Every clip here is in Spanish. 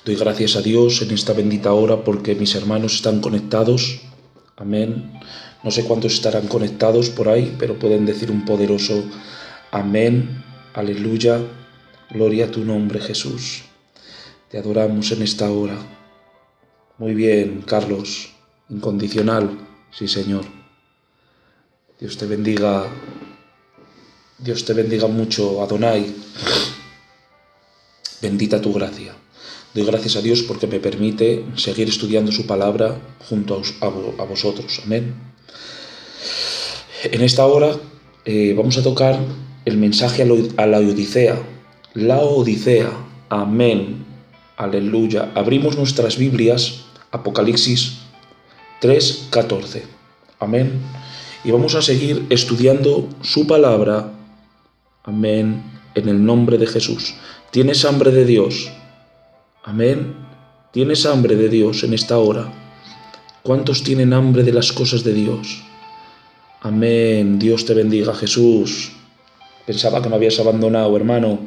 Doy gracias a Dios en esta bendita hora porque mis hermanos están conectados. Amén. No sé cuántos estarán conectados por ahí, pero pueden decir un poderoso amén. Aleluya. Gloria a tu nombre, Jesús. Te adoramos en esta hora. Muy bien, Carlos. Incondicional. Sí, Señor. Dios te bendiga. Dios te bendiga mucho, Adonai. Bendita tu gracia. Doy gracias a Dios porque me permite seguir estudiando su palabra junto a vosotros. Amén. En esta hora vamos a tocar el mensaje a la Odisea. La Odisea. Amén. Aleluya. Abrimos nuestras Biblias, Apocalipsis 3:14. Amén. Y vamos a seguir estudiando su palabra. Amén. En el nombre de Jesús. ¿Tienes hambre de Dios? Amén. ¿Tienes hambre de Dios en esta hora? ¿Cuántos tienen hambre de las cosas de Dios? Amén. Dios te bendiga, Jesús. Pensaba que me habías abandonado, hermano.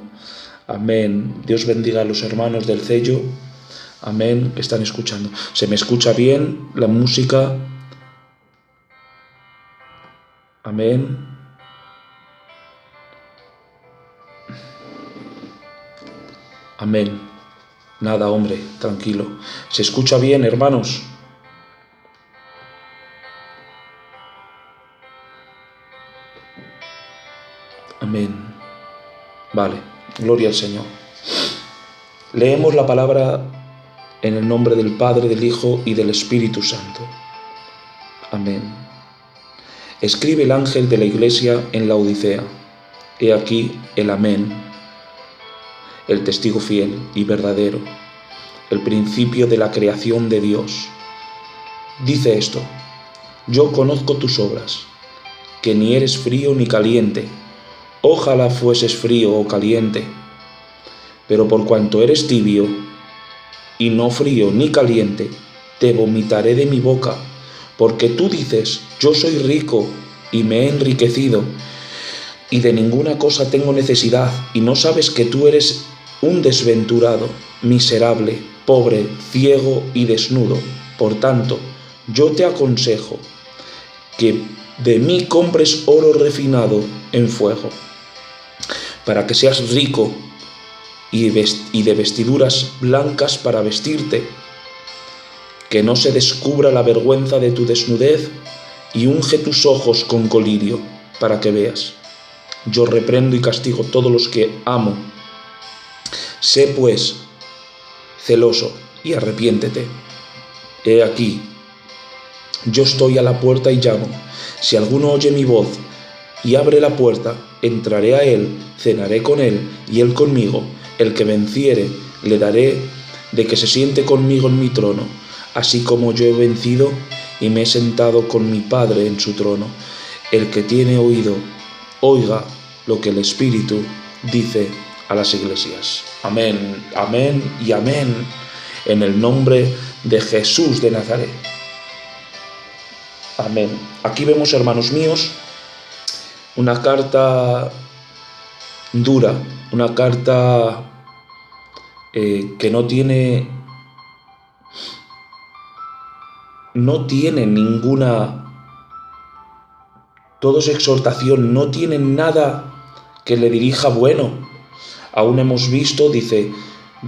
Amén. Dios bendiga a los hermanos del sello. Amén. Que están escuchando. ¿Se me escucha bien la música? Amén. Amén. Nada, hombre, tranquilo. ¿Se escucha bien, hermanos? Amén. Vale, gloria al Señor. Leemos la palabra en el nombre del Padre, del Hijo y del Espíritu Santo. Amén. Escribe el ángel de la iglesia en la Odisea. He aquí el Amén, el testigo fiel y verdadero, el principio de la creación de Dios. Dice esto: yo conozco tus obras, que ni eres frío ni caliente. Ojalá fueses frío o caliente. Pero por cuanto eres tibio, y no frío ni caliente, te vomitaré de mi boca, porque tú dices: yo soy rico y me he enriquecido, y de ninguna cosa tengo necesidad, y no sabes que tú eres un desventurado, miserable, pobre, ciego y desnudo. Por tanto, yo te aconsejo que de mí compres oro refinado en fuego, para que seas rico, y de vestiduras blancas para vestirte, que no se descubra la vergüenza de tu desnudez, y unge tus ojos con colirio, para que veas. Yo reprendo y castigo todos los que amo. Sé pues celoso y arrepiéntete. He aquí, yo estoy a la puerta y llamo. Si alguno oye mi voz y abre la puerta, entraré a él, cenaré con él y él conmigo. El que venciere, le daré de que se siente conmigo en mi trono, así como yo he vencido y me he sentado con mi Padre en su trono. El que tiene oído, oiga lo que el Espíritu dice a las iglesias. Amén, amén y amén, en el nombre de Jesús de Nazaret. Amén. Aquí vemos, hermanos míos, una carta dura, una carta que no tiene ninguna, todo es exhortación, no tiene nada que le dirija bueno. Aún hemos visto, dice,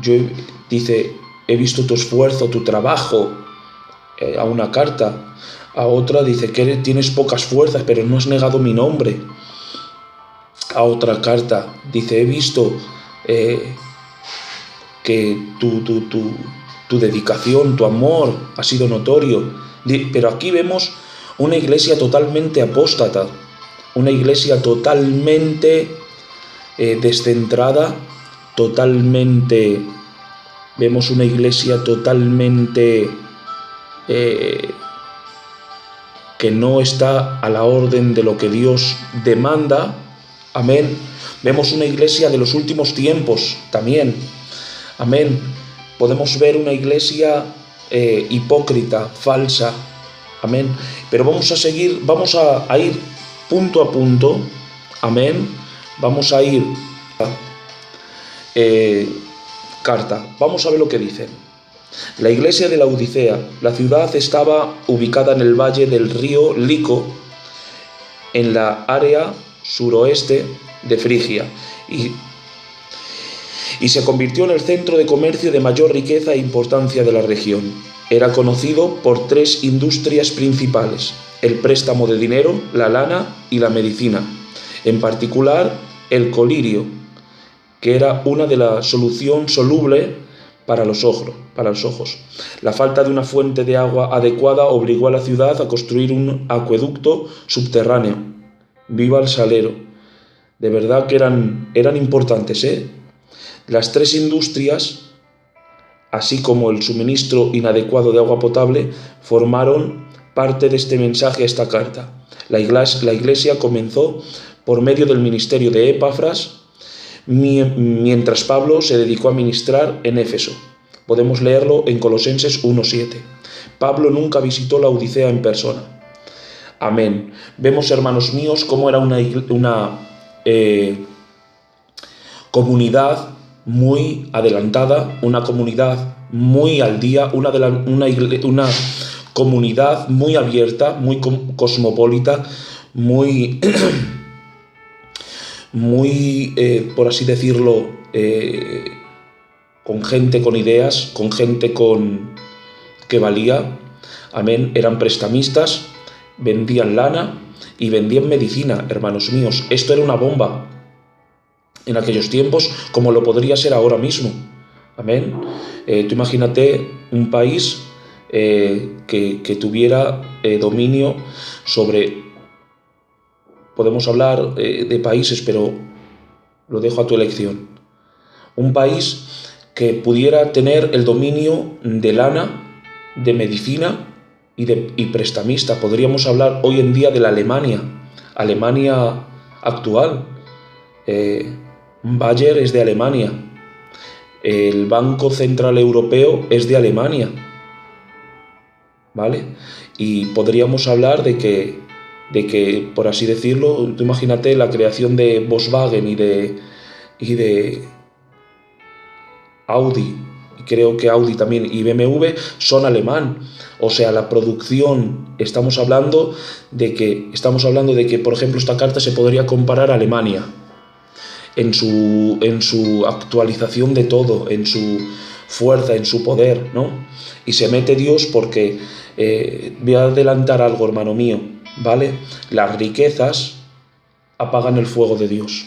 he visto tu esfuerzo, tu trabajo, a una carta. A otra dice que tienes pocas fuerzas, pero no has negado mi nombre. A otra carta dice, he visto que tu dedicación, tu amor ha sido notorio. Pero aquí vemos una iglesia totalmente apóstata, una iglesia totalmente descentrada, vemos una iglesia totalmente que no está a la orden de lo que Dios demanda. Amén. Vemos una iglesia de los últimos tiempos también. Amén. Podemos ver una iglesia hipócrita, falsa. Amén. Pero vamos a ir punto a punto. Amén. Vamos a ir carta. Vamos a ver lo que dicen. La iglesia de Laodicea, la ciudad estaba ubicada en el valle del río Lico, en la área suroeste de Frigia, y se convirtió en el centro de comercio de mayor riqueza e importancia de la región. Era conocido por 3 industrias principales: el préstamo de dinero, la lana y la medicina, en particular el colirio, que era una de la solución soluble para los ojos. La falta de una fuente de agua adecuada obligó a la ciudad a construir un acueducto subterráneo. ¡Viva el salero! De verdad que eran importantes, ¿eh? Las 3 industrias, así como el suministro inadecuado de agua potable, formaron parte de este mensaje, esta carta. La iglesia comenzó por medio del ministerio de Epafras, mientras Pablo se dedicó a ministrar en Éfeso. Podemos leerlo en Colosenses 1:7. Pablo nunca visitó la Odisea en persona. Amén. Vemos, hermanos míos, cómo era una comunidad muy adelantada, una comunidad muy al día, una comunidad muy abierta, muy cosmopolita, muy por así decirlo, con gente con ideas, con gente que valía. Amén. Eran prestamistas, vendían lana y vendían medicina, hermanos míos. Esto era una bomba en aquellos tiempos, como lo podría ser ahora mismo. Amén. Tú imagínate un país que tuviera dominio sobre... Podemos hablar de países, pero lo dejo a tu elección. Un país que pudiera tener el dominio de lana, de medicina y prestamista. Podríamos hablar hoy en día de la Alemania actual. Bayer es de Alemania. El Banco Central Europeo es de Alemania. ¿Vale? Y podríamos hablar de que, por así decirlo, tú imagínate la creación de Volkswagen y de Audi, y creo que Audi también, y BMW son alemán. O sea, la producción, estamos hablando de que, por ejemplo, esta carta se podría comparar a Alemania en su actualización de todo, en su fuerza, en su poder, ¿no? Y se mete Dios porque, voy a adelantar algo, hermano mío, ¿vale? Las riquezas apagan el fuego de Dios.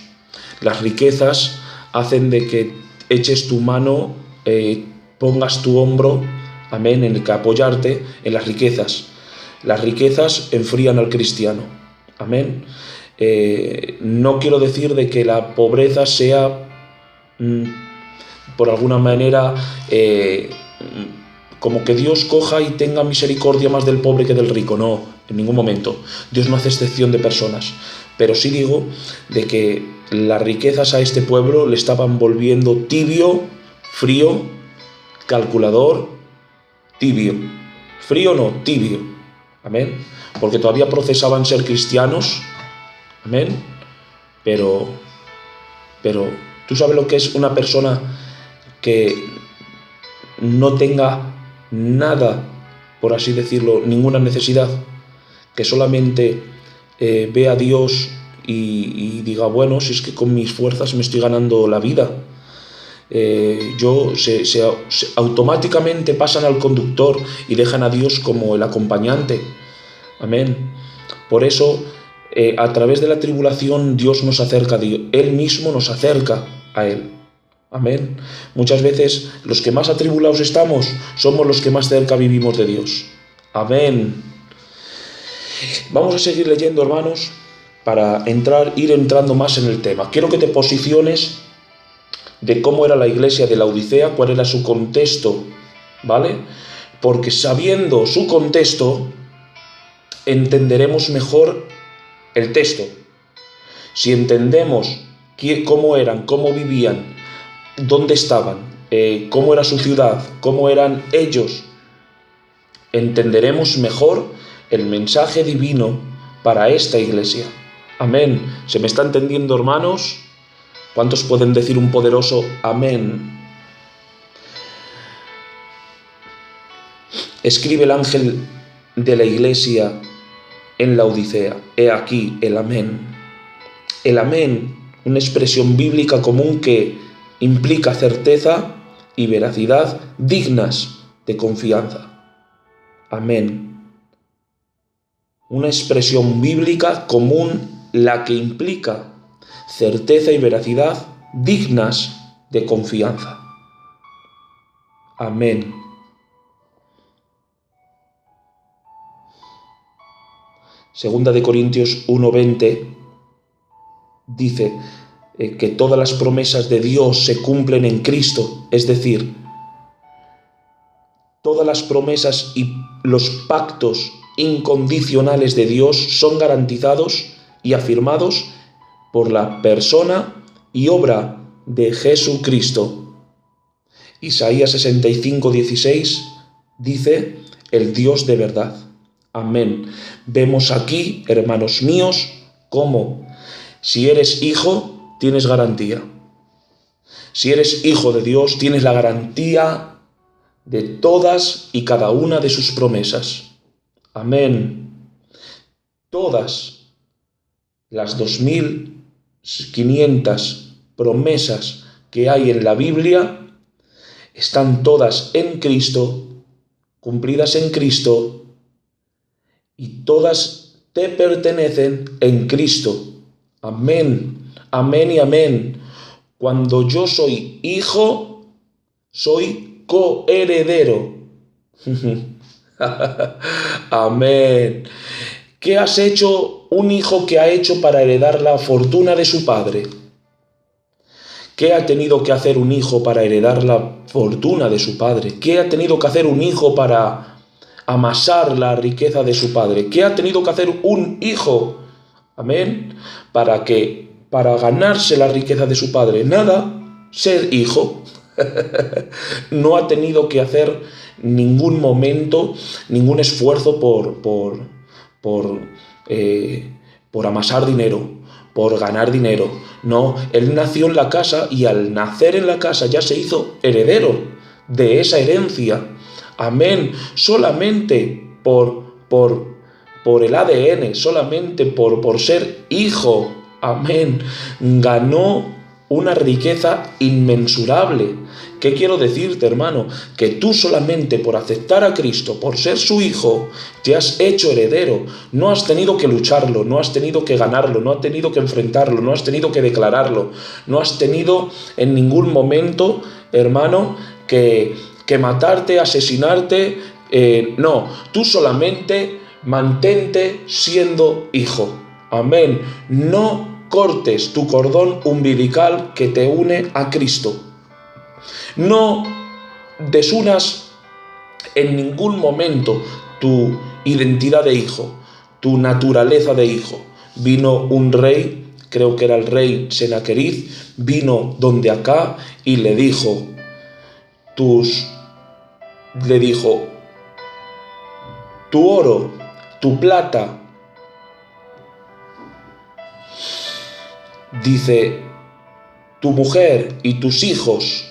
Las riquezas hacen de que eches tu mano, pongas tu hombro, amén, en el que apoyarte en las riquezas. Las riquezas enfrían al cristiano, amén. No quiero decir de que la pobreza sea, por alguna manera, como que Dios coja y tenga misericordia más del pobre que del rico. No, en ningún momento. Dios no hace excepción de personas. Pero sí digo de que las riquezas a este pueblo le estaban volviendo tibio, frío, calculador, tibio. Frío no, tibio. Amén. Porque todavía procesaban ser cristianos. Amén. Pero ¿tú sabes lo que es una persona que no tenga nada, por así decirlo, ninguna necesidad? Que solamente ve a Dios y diga, bueno, si es que con mis fuerzas me estoy ganando la vida. Automáticamente pasan al conductor y dejan a Dios como el acompañante. Amén. Por eso, a través de la tribulación, Dios nos acerca a Dios. Él mismo nos acerca a Él. Amén. Muchas veces los que más atribulados estamos somos los que más cerca vivimos de Dios. Amén. Vamos a seguir leyendo, hermanos, para ir entrando más en el tema. Quiero que te posiciones de cómo era la iglesia de Laodicea, cuál era su contexto, ¿vale? Porque sabiendo su contexto, entenderemos mejor el texto. Si entendemos cómo eran, cómo vivían, dónde estaban, cómo era su ciudad, cómo eran ellos, entenderemos mejor el mensaje divino para esta iglesia. Amén. ¿Se me está entendiendo, hermanos? ¿Cuántos pueden decir un poderoso amén? Escribe el ángel de la iglesia en la Odisea. He aquí el amén. El amén, una expresión bíblica común que implica certeza y veracidad dignas de confianza. Amén. Una expresión bíblica común la que implica certeza y veracidad dignas de confianza. Amén. Segunda de Corintios 1:20 dice que todas las promesas de Dios se cumplen en Cristo, es decir, todas las promesas y los pactos incondicionales de Dios son garantizados y afirmados por la persona y obra de Jesucristo. Isaías 65:16 dice: el Dios de verdad. Amén. Vemos aquí, hermanos míos, cómo si eres hijo, tienes garantía. Si eres hijo de Dios, tienes la garantía de todas y cada una de sus promesas. Amén. Todas las 2500 promesas que hay en la Biblia están todas en Cristo, cumplidas en Cristo, y todas te pertenecen en Cristo. Amén, amén y amén. Cuando yo soy hijo, soy coheredero. Amén. ¿Qué has hecho un hijo que ha hecho para heredar la fortuna de su padre? ¿Qué ha tenido que hacer un hijo para heredar la fortuna de su padre? ¿Qué ha tenido que hacer un hijo para amasar la riqueza de su padre? ¿Qué ha tenido que hacer un hijo? Amén. ¿Para ganarse la riqueza de su padre? Nada, ser hijo. No ha tenido que hacer ningún momento, ningún esfuerzo por amasar dinero, por ganar dinero. No, él nació en la casa y al nacer en la casa ya se hizo heredero de esa herencia. Amén. Solamente por el ADN, solamente por ser hijo. Amén. Ganó una riqueza inmensurable. ¿Qué quiero decirte, hermano? Que tú solamente por aceptar a Cristo, por ser su hijo, te has hecho heredero. No has tenido que lucharlo, no has tenido que ganarlo, no has tenido que enfrentarlo, no has tenido que declararlo, no has tenido en ningún momento, hermano, que matarte, asesinarte. No, tú solamente mantente siendo hijo. Amén. No cortes tu cordón umbilical que te une a Cristo. No desunas en ningún momento tu identidad de hijo, tu naturaleza de hijo. Vino un rey, creo que era el rey Senaquerib, vino donde acá y le dijo, tu oro, tu plata, dice, tu mujer y tus hijos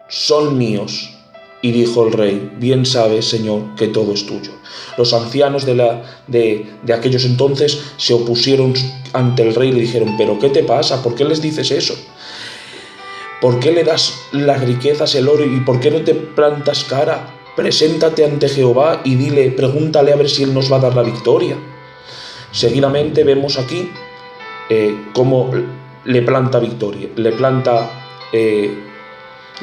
son míos. Y dijo el rey, bien sabes, Señor, que todo es tuyo. Los ancianos de aquellos entonces se opusieron ante el rey y le dijeron, ¿pero qué te pasa? ¿Por qué les dices eso? ¿Por qué le das las riquezas, el oro, y por qué no te plantas cara? Preséntate ante Jehová y pregúntale a ver si él nos va a dar la victoria. Seguidamente vemos aquí cómo le planta victoria, le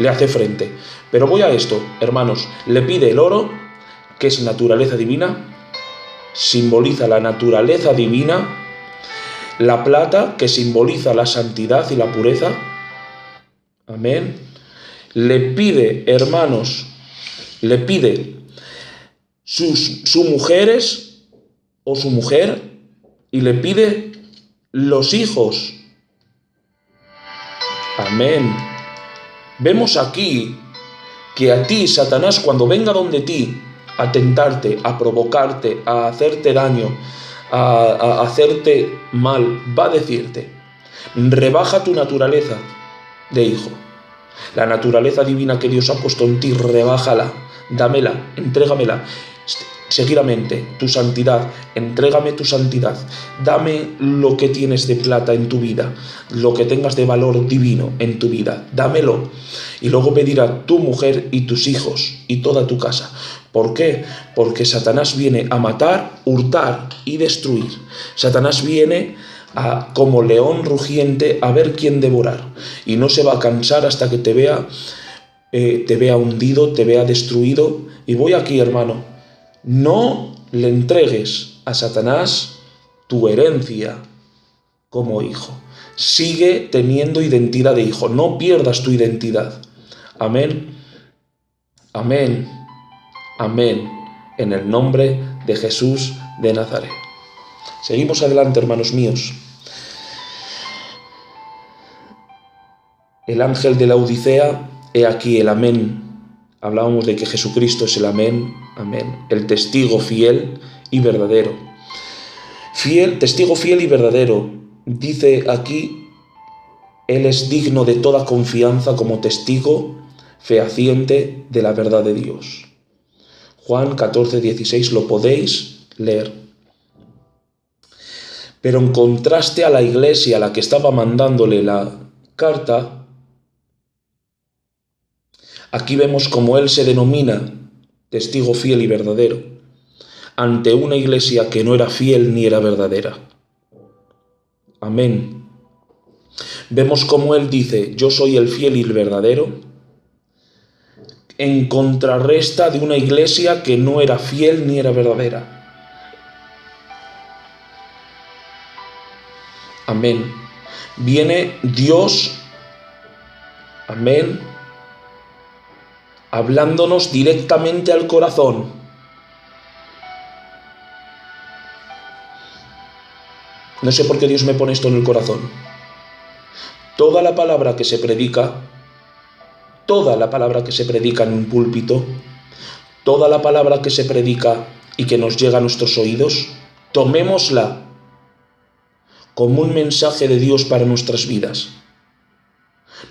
hace frente. Pero voy a esto, hermanos. Le pide el oro, que es naturaleza divina, simboliza la naturaleza divina, la plata, que simboliza la santidad y la pureza. Amén. Le pide, hermanos, sus mujeres o su mujer, y le pide los hijos. Amén. Vemos aquí que a ti, Satanás, cuando venga donde ti a tentarte, a provocarte, a hacerte daño, a hacerte mal, va a decirte, rebaja tu naturaleza de hijo, La naturaleza divina que Dios ha puesto en ti, rebájala, dámela, entrégamela. Seguidamente, tu santidad, entrégame tu santidad, dame lo que tienes de plata en tu vida, lo que tengas de valor divino en tu vida, dámelo. Y luego pedirá tu mujer y tus hijos y toda tu casa. ¿Por qué? Porque Satanás viene a matar, hurtar y destruir. Satanás viene como león rugiente a ver quién devorar, y no se va a cansar hasta que te vea hundido, te vea destruido. Y voy aquí, hermano. No le entregues a Satanás tu herencia como hijo. Sigue teniendo identidad de hijo. No pierdas tu identidad. Amén. Amén. Amén. En el nombre de Jesús de Nazaret. Seguimos adelante, hermanos míos. El ángel de la Odisea, he aquí el amén. Hablábamos de que Jesucristo es el amén, amén, el testigo fiel y verdadero. Testigo fiel y verdadero. Dice aquí, Él es digno de toda confianza como testigo fehaciente de la verdad de Dios. Juan 14:16, lo podéis leer. Pero en contraste a la iglesia a la que estaba mandándole la carta, aquí vemos cómo él se denomina testigo fiel y verdadero ante una iglesia que no era fiel ni era verdadera. Amén. Vemos cómo él dice, yo soy el fiel y el verdadero, en contrarresta de una iglesia que no era fiel ni era verdadera. Amén. Viene Dios, amén, hablándonos directamente al corazón. No sé por qué Dios me pone esto en el corazón. Toda la palabra que se predica en un púlpito, toda la palabra que se predica y que nos llega a nuestros oídos, tomémosla como un mensaje de Dios para nuestras vidas.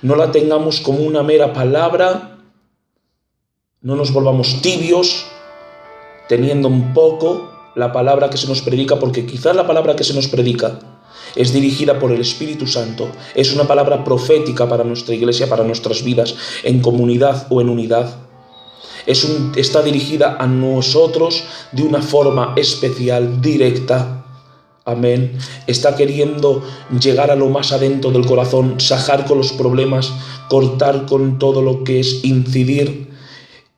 No la tengamos como una mera palabra. No nos volvamos tibios teniendo un poco la palabra que se nos predica, porque quizás la palabra que se nos predica es dirigida por el Espíritu Santo, es una palabra profética para nuestra iglesia, para nuestras vidas, en comunidad o en unidad. Está dirigida a nosotros de una forma especial, directa. Amén. Está queriendo llegar a lo más adentro del corazón, sajar con los problemas, cortar con todo lo que es incidir,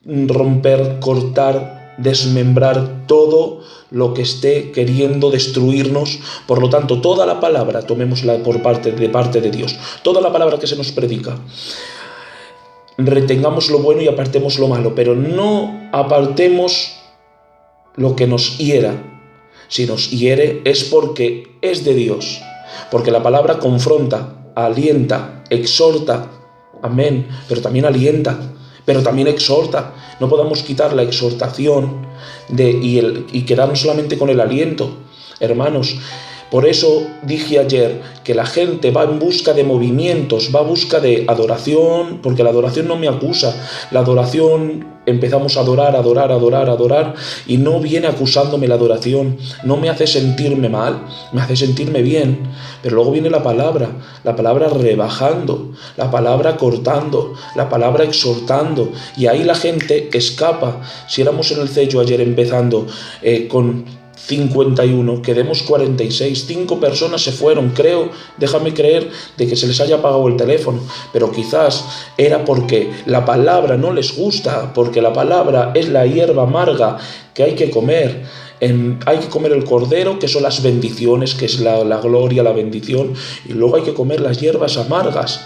romper, cortar, desmembrar todo lo que esté queriendo destruirnos. Por lo tanto, toda la palabra, tomémosla de parte de Dios. Toda la palabra que se nos predica, retengamos lo bueno y apartemos lo malo, pero no apartemos lo que nos hiera. Si nos hiere es porque es de Dios, porque la palabra confronta, alienta, exhorta, amén, pero también alienta, pero también exhorta. No podamos quitar la exhortación y quedarnos solamente con el aliento, hermanos. Por eso dije ayer que la gente va en busca de movimientos, va en busca de adoración, porque la adoración no me acusa. La adoración, empezamos a adorar, y no viene acusándome la adoración, no me hace sentirme mal, me hace sentirme bien. Pero luego viene la palabra rebajando, la palabra cortando, la palabra exhortando, y ahí la gente escapa. Si éramos en el Cello ayer empezando con 51, quedemos 46, 5 personas se fueron, déjame creer de que se les haya apagado el teléfono, pero quizás era porque la palabra no les gusta, porque la palabra es la hierba amarga que hay que comer. Hay que comer el cordero, que son las bendiciones, que es la gloria, la bendición, y luego hay que comer las hierbas amargas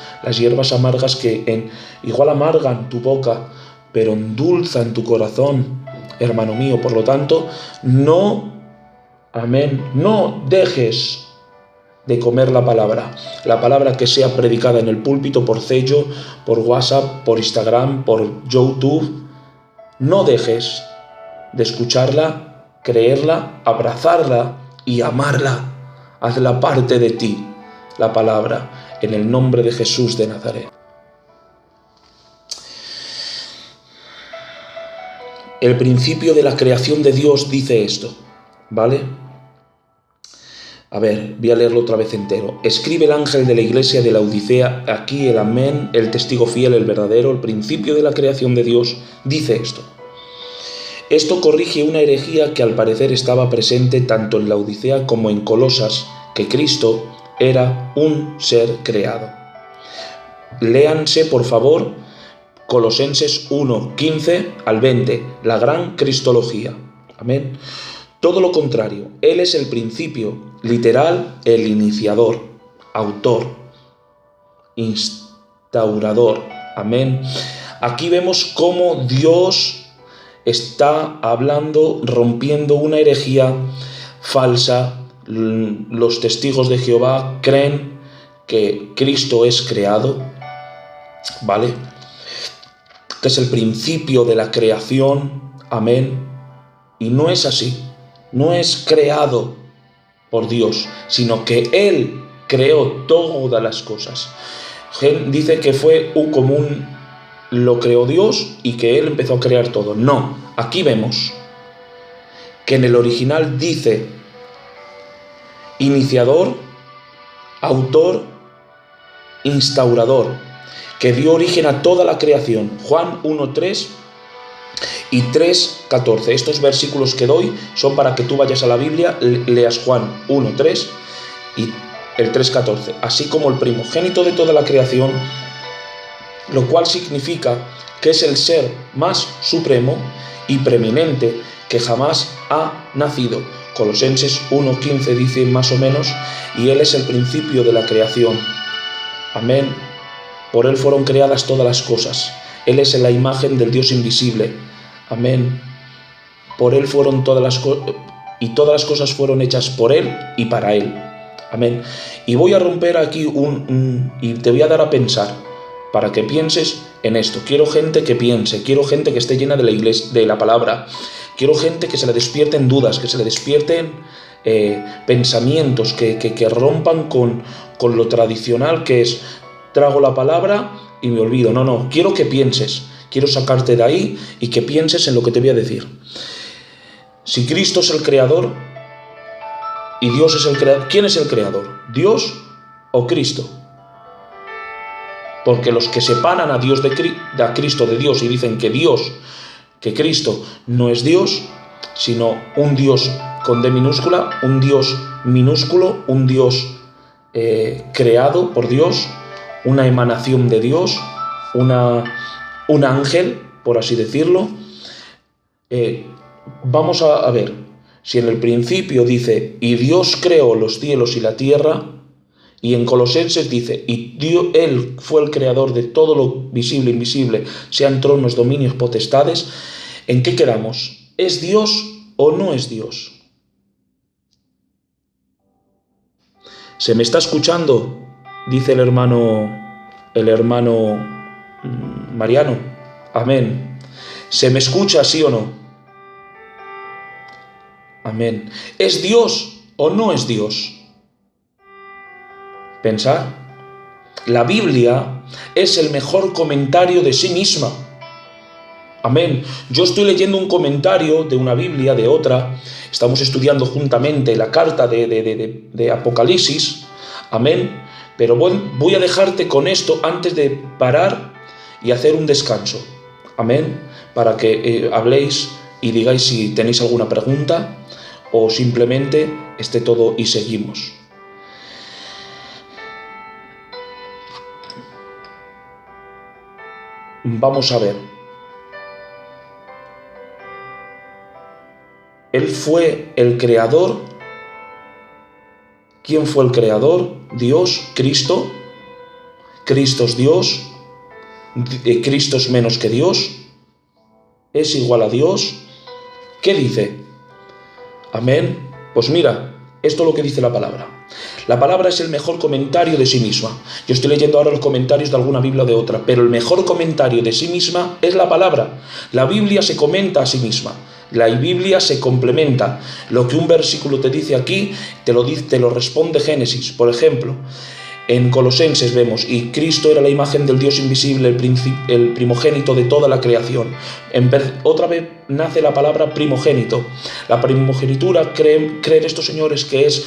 que igual amargan tu boca, pero endulzan tu corazón, hermano mío. Por lo tanto, no dejes de comer la palabra que sea predicada en el púlpito, por Cello, por WhatsApp, por Instagram, por YouTube. No dejes de escucharla, creerla, abrazarla y amarla. Hazla parte de ti, la palabra, en el nombre de Jesús de Nazaret. el principio de la creación de Dios dice esto, ¿vale? A ver, voy a leerlo otra vez entero. Escribe el ángel de la iglesia de la Odisea, aquí el amén, el testigo fiel, el verdadero, el principio de la creación de Dios, dice esto. Esto corrige una herejía que al parecer estaba presente tanto en la Odisea como en Colosas, que Cristo era un ser creado. Léanse, por favor, Colosenses 1, 15 al 20, la gran cristología. Amén. Todo lo contrario, Él es el principio, literal, el iniciador, autor, instaurador. Amén. Aquí vemos cómo Dios está hablando, rompiendo una herejía falsa. Los testigos de Jehová creen que Cristo es creado, ¿vale? Que es el principio de la creación, amén. Y no es así, no es creado por Dios, sino que Él creó todas las cosas. Dice que fue un común, lo creó Dios y que Él empezó a crear todo. No, aquí vemos que en el original dice iniciador, autor, instaurador, que dio origen a toda la creación. Juan 1:3 y 3:14. Estos versículos que doy son para que tú vayas a la Biblia, leas Juan 1:3 y el 3:14, así como el primogénito de toda la creación, lo cual significa que es el ser más supremo y preeminente que jamás ha nacido. Colosenses 1:15 dice más o menos, y Él es el principio de la creación. Amén. Por Él fueron creadas todas las cosas. Él es la imagen del Dios invisible. Amén. Por Él fueron todas las cosas, y todas las cosas fueron hechas por Él y para Él. Amén. Y voy a romper aquí y te voy a dar a pensar, para que pienses en esto. Quiero gente que piense, quiero gente que esté llena de la iglesia, de la palabra. Quiero gente que se le despierten dudas, que se le despierten pensamientos, que rompan con lo tradicional que es trago la palabra y me olvido. No, quiero que pienses, quiero sacarte de ahí y que pienses en lo que te voy a decir. Si Cristo es el creador y Dios es el creador, ¿quién es el creador? ¿Dios o Cristo? Porque los que separan a Dios a Cristo de Dios y dicen que Cristo no es Dios, sino un Dios con D minúscula, un Dios minúsculo, un Dios creado por Dios, una emanación de Dios, un ángel, por así decirlo. Vamos a ver, si en el principio dice, y Dios creó los cielos y la tierra, y en Colosenses dice, y Él fue el creador de todo lo visible e invisible, sean tronos, dominios, potestades, ¿en qué quedamos? ¿Es Dios o no es Dios? ¿Se me está escuchando? Dice el hermano Mariano. Amén. ¿Se me escucha, sí o no? Amén. ¿Es Dios o no es Dios? Pensad. La Biblia es el mejor comentario de sí misma. Amén. Yo estoy leyendo un comentario de una Biblia, de otra. Estamos estudiando juntamente la carta de Apocalipsis. Amén. Pero voy a dejarte con esto antes de parar y hacer un descanso. Amén. Para que habléis y digáis si tenéis alguna pregunta o simplemente esté todo y seguimos. Vamos a ver. Él fue el creador. ¿Quién fue el creador? Dios, Cristo. Cristo es Dios. Cristo es menos que Dios. Es igual a Dios. ¿Qué dice? Amén. Pues mira, esto es lo que dice la palabra. La palabra es el mejor comentario de sí misma. Yo estoy leyendo ahora los comentarios de alguna Biblia o de otra, pero el mejor comentario de sí misma es la palabra. La Biblia se comenta a sí misma. La Biblia se complementa. Lo que un versículo te dice aquí, te lo responde Génesis. Por ejemplo, En Colosenses vemos, y Cristo era la imagen del Dios invisible, el primogénito de toda la creación. Otra vez nace la palabra primogénito. La primogenitura creen estos señores que es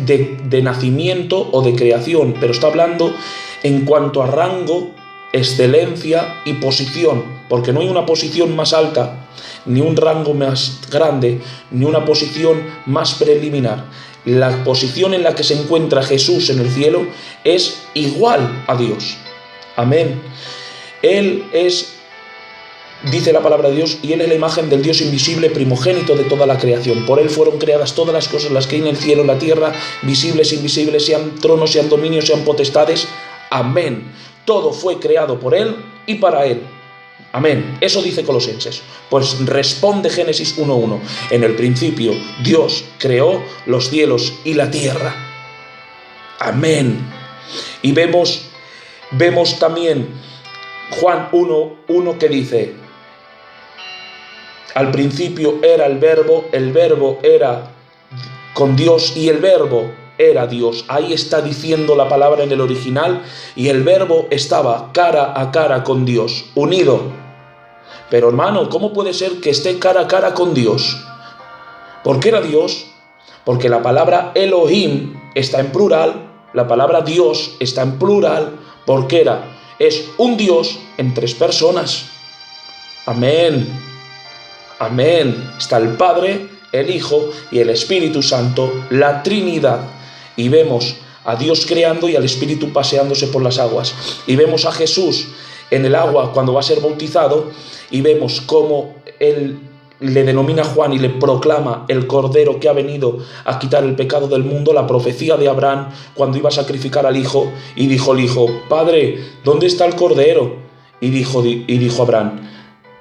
de nacimiento o de creación, pero está hablando en cuanto a rango, excelencia y posición, porque no hay una posición más alta, ni un rango más grande, ni una posición más preliminar. La posición en la que se encuentra Jesús en el cielo es igual a Dios. Amén. Él es, dice la palabra de Dios, y Él es la imagen del Dios invisible, primogénito de toda la creación. Por Él fueron creadas todas las cosas, las que hay en el cielo, en la tierra, visibles, invisibles, sean tronos, sean dominios, sean potestades. Amén. Todo fue creado por Él y para Él. Amén. Eso dice Colosenses. Pues responde Génesis 1:1. En el principio Dios creó los cielos y la tierra. Amén. Y vemos también Juan 1:1 que dice: al principio era el verbo era con Dios y el verbo era Dios. Ahí está diciendo la palabra en el original, y el verbo estaba cara a cara con Dios, unido. Pero hermano, ¿cómo puede ser que esté cara a cara con Dios? ¿Por qué era Dios? Porque la palabra Elohim está en plural, la palabra Dios está en plural, porque es un Dios en 3 personas. Amén. Amén. Está el Padre, el Hijo y el Espíritu Santo, la Trinidad. Y vemos a Dios creando y al Espíritu paseándose por las aguas. Y vemos a Jesús en el agua cuando va a ser bautizado, y vemos cómo Él le denomina a Juan y le proclama el Cordero que ha venido a quitar el pecado del mundo, la profecía de Abraham cuando iba a sacrificar al hijo, y dijo el hijo: Padre, ¿dónde está el Cordero? Y dijo Abraham: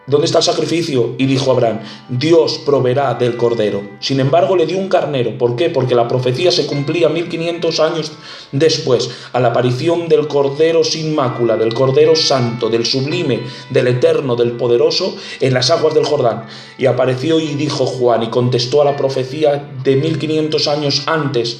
¿dónde está el sacrificio? Y dijo Abraham: Dios proveerá del Cordero. Sin embargo, le dio un carnero. ¿Por qué? Porque la profecía se cumplía 1500 años después, a la aparición del Cordero sin mácula, del Cordero Santo, del Sublime, del Eterno, del Poderoso, en las aguas del Jordán. Y apareció y dijo Juan, y contestó a la profecía de 1500 años antes,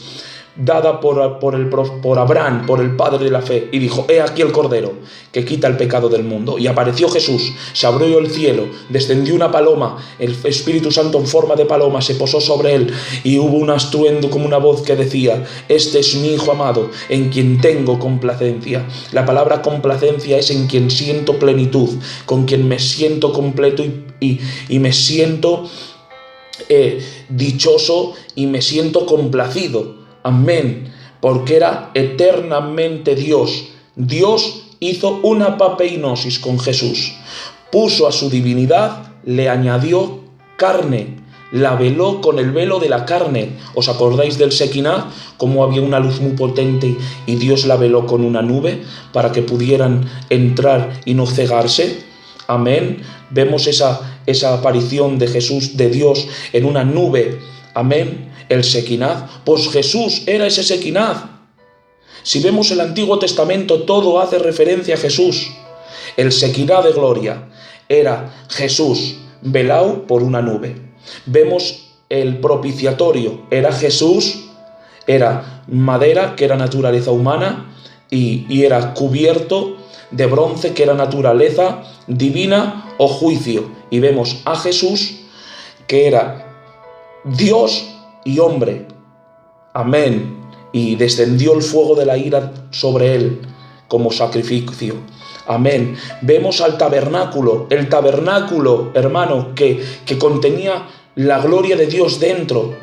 dada por Abraham, por el padre de la fe, y dijo: he aquí el Cordero que quita el pecado del mundo. Y apareció Jesús, se abrió el cielo, descendió una paloma, el Espíritu Santo en forma de paloma se posó sobre él, y hubo un estruendo como una voz que decía: este es mi Hijo amado, en quien tengo complacencia. La palabra complacencia es en quien siento plenitud, con quien me siento completo y me siento dichoso y me siento complacido. Amén, porque era eternamente Dios. Dios hizo una papeinosis con Jesús, puso a su divinidad, le añadió carne, la veló con el velo de la carne. ¿Os acordáis del Shekinah? Cómo había una luz muy potente y Dios la veló con una nube para que pudieran entrar y no cegarse. Amén. Vemos esa aparición de Jesús, de Dios, en una nube. Amén. El Shekinah, pues Jesús era ese Shekinah. Si vemos el Antiguo Testamento, todo hace referencia a Jesús. El Shekinah de gloria era Jesús velado por una nube. Vemos el propiciatorio, era Jesús, era madera, que era naturaleza humana, y era cubierto de bronce, que era naturaleza divina o juicio. Y vemos a Jesús, que era Dios y hombre. Amén. Y descendió el fuego de la ira sobre él como sacrificio. Amén. Vemos al tabernáculo, el tabernáculo, hermano, que contenía la gloria de Dios dentro.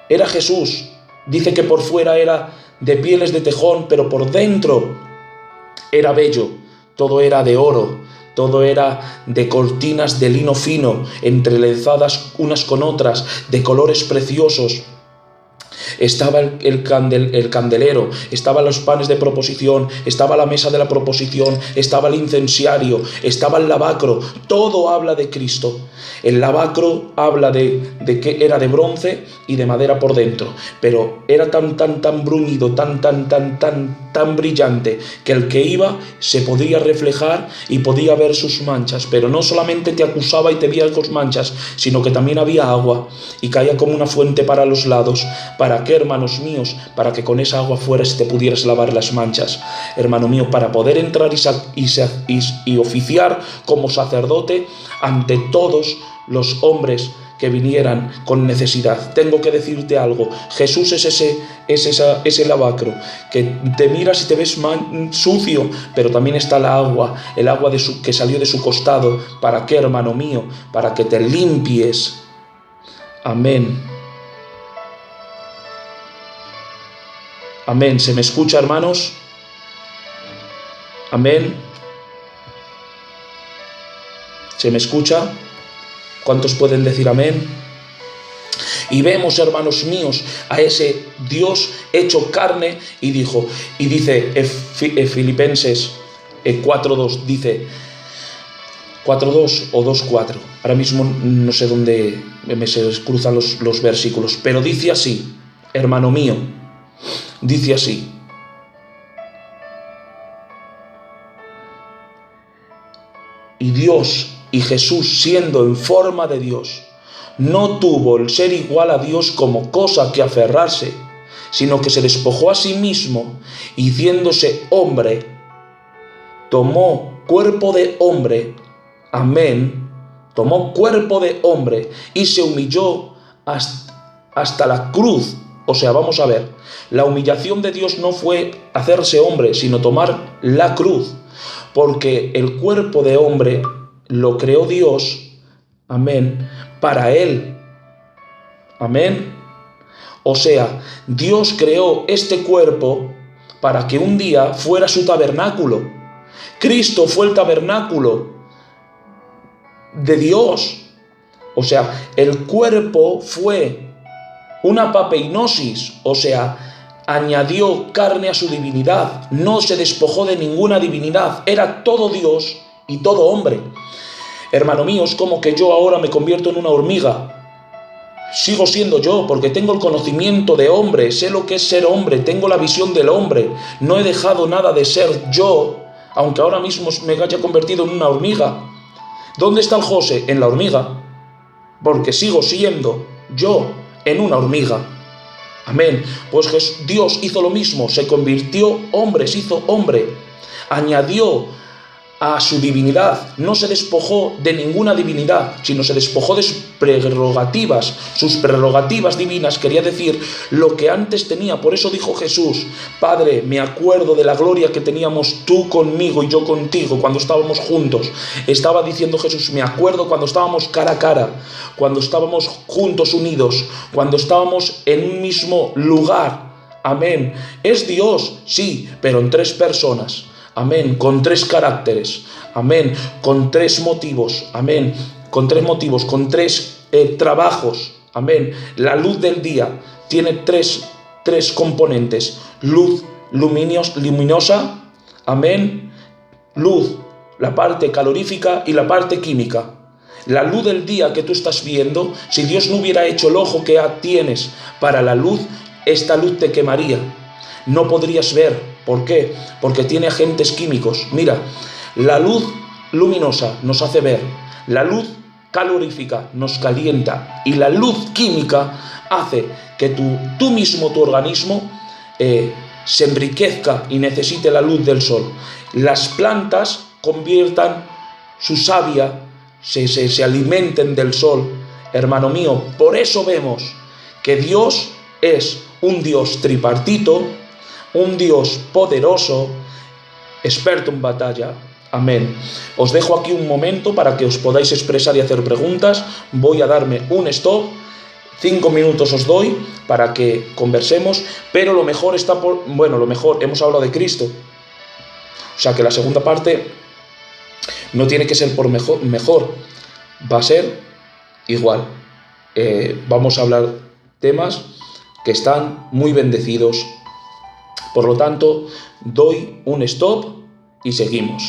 Era Jesús. Dice que por fuera era de pieles de tejón, pero por dentro era bello. Todo era de oro. Todo era de cortinas de lino fino, entrelazadas unas con otras, de colores preciosos. Estaba el candelero, estaban los panes de proposición, estaba la mesa de la proposición, estaba el incensario, estaba el lavacro. Todo habla de Cristo. El lavacro habla de que era de bronce y de madera por dentro, pero era tan bruñido, tan tan brillante que el que iba se podía reflejar y podía ver sus manchas, pero no solamente te acusaba y te veía con manchas, sino que también había agua y caía como una fuente para los lados. ¿Para qué, hermanos míos? Para que con esa agua fueras y te pudieras lavar las manchas. Hermano mío, para poder entrar y oficiar como sacerdote ante todos los hombres que vinieran con necesidad. Tengo que decirte algo: Jesús es ese lavacro que te miras y te ves sucio, pero también está el agua que salió de su costado. ¿Para qué, hermano mío? Para que te limpies. Amén. Amén. ¿Se me escucha, hermanos? Amén. ¿Se me escucha? ¿Cuántos pueden decir amén? Y vemos, hermanos míos, a ese Dios hecho carne y dice Filipenses 4:2, dice 4:2 o 2:4. Ahora mismo no sé dónde se cruzan los versículos, pero dice así, hermano mío, dice así: y Dios y Jesús, siendo en forma de Dios, no tuvo el ser igual a Dios como cosa que aferrarse, sino que se despojó a sí mismo, y haciéndose hombre, tomó cuerpo de hombre, amén, tomó cuerpo de hombre y se humilló hasta la cruz. O sea, vamos a ver, la humillación de Dios no fue hacerse hombre, sino tomar la cruz, porque el cuerpo de hombre lo creó Dios, amén, para él, amén. O sea, Dios creó este cuerpo para que un día fuera su tabernáculo. Cristo fue el tabernáculo de Dios. O sea, el cuerpo fue una papeinosis, o sea, añadió carne a su divinidad, no se despojó de ninguna divinidad, era todo Dios y todo hombre. Hermano mío, es como que yo ahora me convierto en una hormiga. Sigo siendo yo porque tengo el conocimiento de hombre, sé lo que es ser hombre, tengo la visión del hombre, no he dejado nada de ser yo, aunque ahora mismo me haya convertido en una hormiga. ¿Dónde está el José? En la hormiga, porque sigo siendo yo en una hormiga. Amén. Pues Dios hizo lo mismo, se convirtió hombre, se hizo hombre, añadió a su divinidad, no se despojó de ninguna divinidad, sino se despojó de sus prerrogativas divinas, quería decir lo que antes tenía. Por eso dijo Jesús: Padre, me acuerdo de la gloria que teníamos tú conmigo y yo contigo cuando estábamos juntos. Estaba diciendo Jesús: me acuerdo cuando estábamos cara a cara, cuando estábamos juntos, unidos, cuando estábamos en un mismo lugar. Amén. Es Dios, sí, pero en tres personas. Amén, con tres caracteres, amén, con tres motivos, amén, con tres trabajos, amén. La luz del día tiene tres componentes: luz luminosa, amén, luz, la parte calorífica y la parte química. La luz del día que tú estás viendo, si Dios no hubiera hecho el ojo que tienes para la luz, esta luz te quemaría. No podrías ver. ¿Por qué? Porque tiene agentes químicos. Mira, la luz luminosa nos hace ver, la luz calorífica nos calienta y la luz química hace que tu organismo se enriquezca y necesite la luz del sol. Las plantas conviertan su savia, se alimenten del sol. Hermano mío, por eso vemos que Dios es un Dios tripartito, un Dios poderoso, experto en batalla. Amén. Os dejo aquí un momento para que os podáis expresar y hacer preguntas. Voy a darme un stop. 5 minutos os doy para que conversemos, pero lo mejor hemos hablado de Cristo. O sea que la segunda parte no tiene que ser por mejor, va a ser igual. Vamos a hablar temas que están muy bendecidos. Por lo tanto, doy un stop y seguimos.